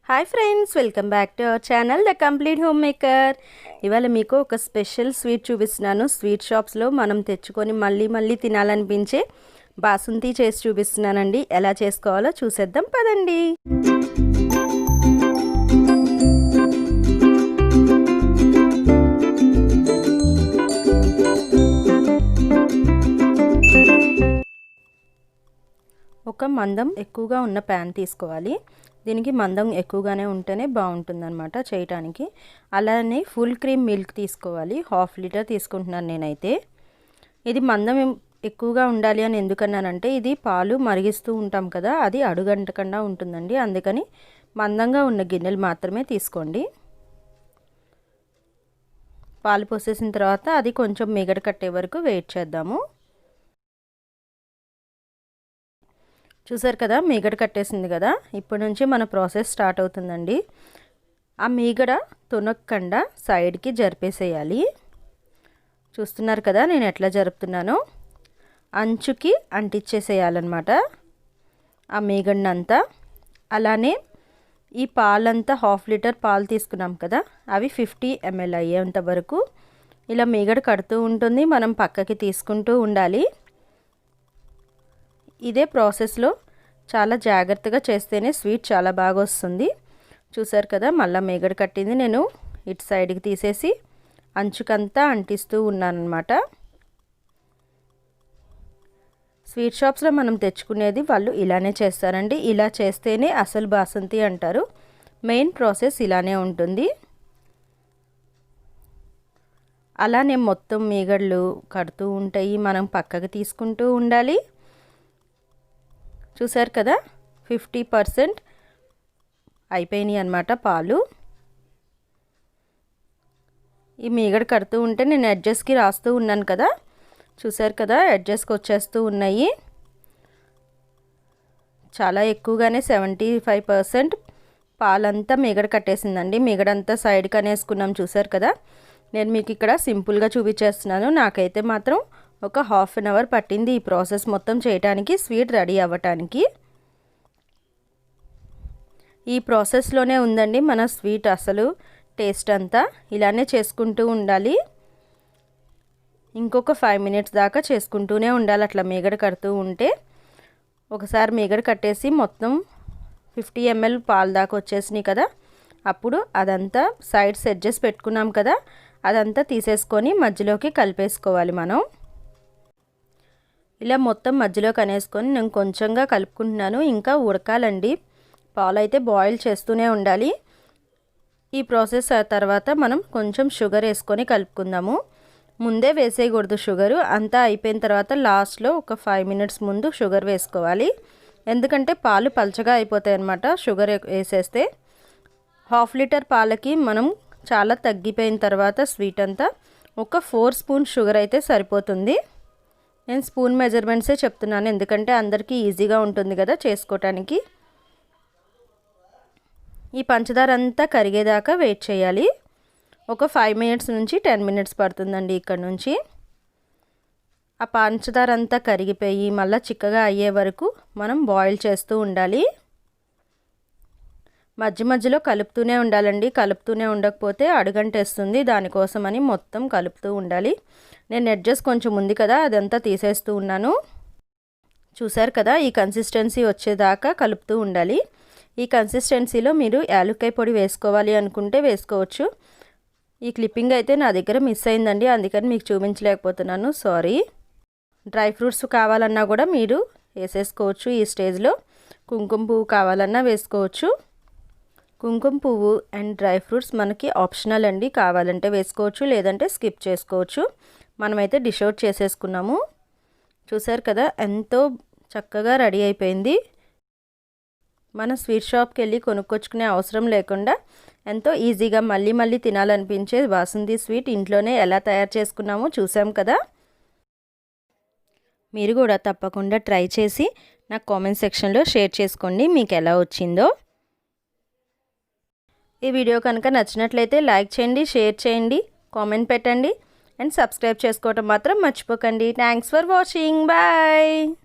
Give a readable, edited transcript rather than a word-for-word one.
Hi friends, welcome back to our channel the complete home maker. ఇవాళ మీకు ఒక special sweet చూపిస్తున్నాను. Sweet షాప్స్లో మనం తెచ్చుకొని మళ్ళీ తినాలనిపించే బాసుంది చేసి చూపిస్తున్నానండి. ఎలా చేసుకోవాలో చూసేద్దాం పదండి. ఒక మందం ఎక్కువగా ఉన్న ప్యాన్ తీసుకోవాలి. దీనికి మందం ఎక్కువగానే ఉంటేనే బాగుంటుందన్నమాట చేయటానికి. అలానే ఫుల్ క్రీమ్ మిల్క్ తీసుకోవాలి. 1/2 లీటర్ తీసుకుంటున్నాను నేనైతే. ఇది మందం ఎక్కువగా ఉండాలి అని ఎందుకన్నానంటే, ఇది పాలు మరిగిస్తూ ఉంటాం కదా, అది అడుగంటకుండా ఉంటుందండి. అందుకని మందంగా ఉన్న గిన్నెలు మాత్రమే తీసుకోండి. పాలు పోసేసిన తర్వాత అది కొంచెం మిగడ కట్టే వరకు వెయిట్ చేద్దాము. చూసారు కదా, మీగడ కట్టేసింది కదా. ఇప్పటి నుంచి మన ప్రాసెస్ స్టార్ట్ అవుతుందండి. ఆ మీగడ తునక్కండా సైడ్కి జరిపేసేయాలి. చూస్తున్నారు కదా నేను ఎట్లా జరుపుతున్నానో. అంచుకి అంటించేసేయాలన్నమాట ఆ మీగడనంతా. అలానే ఈ పాలంతా 1/2 లీటర్ పాలు తీసుకున్నాం కదా, అవి 50 ml అయ్యేంత వరకు ఇలా మీగడ కడుతూ ఉంటుంది. మనం పక్కకి తీసుకుంటూ ఉండాలి. ఇదే ప్రాసెస్లో చాలా జాగ్రత్తగా చేస్తేనే స్వీట్ చాలా బాగా వస్తుంది. చూసారు కదా, మళ్ళీ మేగడ కట్టింది నేను ఇటు సైడ్కి తీసేసి అంచుకంతా అంటిస్తూ ఉన్నానన్నమాట. స్వీట్ షాప్స్లో మనం తెచ్చుకునేది వాళ్ళు ఇలానే చేస్తారండి. ఇలా చేస్తేనే అసలు బాసంతి అంటారు. మెయిన్ ప్రాసెస్ ఇలానే ఉంటుంది. అలానే మొత్తం మీగడలు కడుతూ ఉంటాయి, మనం పక్కకి తీసుకుంటూ ఉండాలి. చూసారు కదా, 50% అయిపోయినాయి అన్నమాట పాలు. ఈ మీగడ కడుతూ ఉంటే నేను ఎడ్జెస్కి రాస్తూ ఉన్నాను కదా, చూసారు కదా ఎడ్జెస్కి వచ్చేస్తూ ఉన్నాయి. చాలా ఎక్కువగానే 75% పాలంతా మీగడ కట్టేసిందండి. మీగడంతా సైడ్కి అనేసుకున్నాం. చూసారు కదా, నేను మీకు ఇక్కడ సింపుల్గా చూపించేస్తున్నాను. నాకైతే మాత్రం ఒక 1/2 అవర్ పట్టింది ఈ ప్రాసెస్ మొత్తం చేయడానికి, స్వీట్ రెడీ అవ్వటానికి. ఈ ప్రాసెస్లోనే ఉందండి మన స్వీట్ అసలు టేస్ట్ అంతా. ఇలానే చేసుకుంటూ ఉండాలి. ఇంకొక 5 మినిట్స్ దాకా చేసుకుంటూనే ఉండాలి అట్లా మీగడ కడుతూ ఉంటే. ఒకసారి మీగడ కట్టేసి మొత్తం 50 ml పాలు దాకా వచ్చేసినాయి కదా, అప్పుడు అదంతా సైడ్ సెట్ చేసి పెట్టుకున్నాం కదా, అదంతా తీసేసుకొని మధ్యలోకి కలిపేసుకోవాలి మనం. ఇలా మొత్తం మధ్యలో కనేసుకొని నేను కొంచెంగా కలుపుకుంటున్నాను. ఇంకా ఉడకాలండి, పాలు అయితే బాయిల్ చేస్తూనే ఉండాలి. ఈ ప్రాసెస్ తర్వాత మనం కొంచెం షుగర్ వేసుకొని కలుపుకుందాము. ముందే వేసేయకూడదు షుగరు. అంతా అయిపోయిన తర్వాత లాస్ట్లో ఒక 5 మినిట్స్ ముందు షుగర్ వేసుకోవాలి. ఎందుకంటే పాలు పల్చగా అయిపోతాయి అన్నమాట షుగర్ వేసేస్తే. 1/2 లీటర్ పాలకి మనం చాలా తగ్గిపోయిన తర్వాత స్వీట్ అంతా ఒక 4 స్పూన్ షుగర్ అయితే సరిపోతుంది. నేను స్పూన్ మెజర్మెంట్సే చెప్తున్నాను, ఎందుకంటే అందరికీ ఈజీగా ఉంటుంది కదా చేసుకోవటానికి. ఈ పంచదార అంతా కరిగేదాకా వెయిట్ చేయాలి. ఒక 5 మినిట్స్ నుంచి 10 మినిట్స్ పడుతుందండి ఇక్కడ నుంచి. ఆ పంచదార అంతా కరిగిపోయి మళ్ళీ చిక్కగా అయ్యే వరకు మనం బాయిల్ చేస్తూ ఉండాలి. మధ్యలో కలుపుతూనే ఉండాలండి. కలుపుతూనే ఉండకపోతే అడుగంటేస్తుంది. దానికోసమని మొత్తం కలుపుతూ ఉండాలి. నేను ఎడ్జెస్ కొంచెం ఉంది కదా, అదంతా తీసేస్తూ ఉన్నాను. చూసారు కదా, ఈ కన్సిస్టెన్సీ వచ్చేదాకా కలుపుతూ ఉండాలి. ఈ కన్సిస్టెన్సీలో మీరు యాలక్కాయ పొడి వేసుకోవాలి అనుకుంటే వేసుకోవచ్చు. ఈ క్లిప్పింగ్ అయితే నా దగ్గర మిస్ అయిందండి, అందుకని మీకు చూపించలేకపోతున్నాను, సారీ. డ్రై ఫ్రూట్స్ కావాలన్నా కూడా మీరు వేసేసుకోవచ్చు ఈ స్టేజ్లో. కుంకుమ పువ్వు కావాలన్నా వేసుకోవచ్చు. కుంకుమ పువ్వు అండ్ డ్రై ఫ్రూట్స్ మనకి ఆప్షనల్ అండి, కావాలంటే వేసుకోవచ్చు, లేదంటే స్కిప్ చేసుకోవచ్చు. మనమైతే డిష్ అవుట్ చేసేసుకున్నాము. చూసారు కదా, ఎంతో చక్కగా రెడీ అయిపోయింది. మన స్వీట్ షాప్కి వెళ్ళి కొనుక్కొచ్చుకునే అవసరం లేకుండా ఎంతో ఈజీగా మళ్ళీ తినాలనిపించే బాసుంది స్వీట్ ఇంట్లోనే ఎలా తయారు చేసుకున్నామో చూసాం కదా. మీరు కూడా తప్పకుండా ట్రై చేసి నాకు కామెంట్ సెక్షన్లో షేర్ చేసుకోండి మీకు ఎలా వచ్చిందో. ఈ వీడియో కనుక నచ్చినట్లయితే లైక్ చేయండి, షేర్ చేయండి, కామెంట్ పెట్టండి అండ్ సబ్స్క్రైబ్ చేసుకోవటం మాత్రం మర్చిపోకండి. Thanks for watching. బాయ్.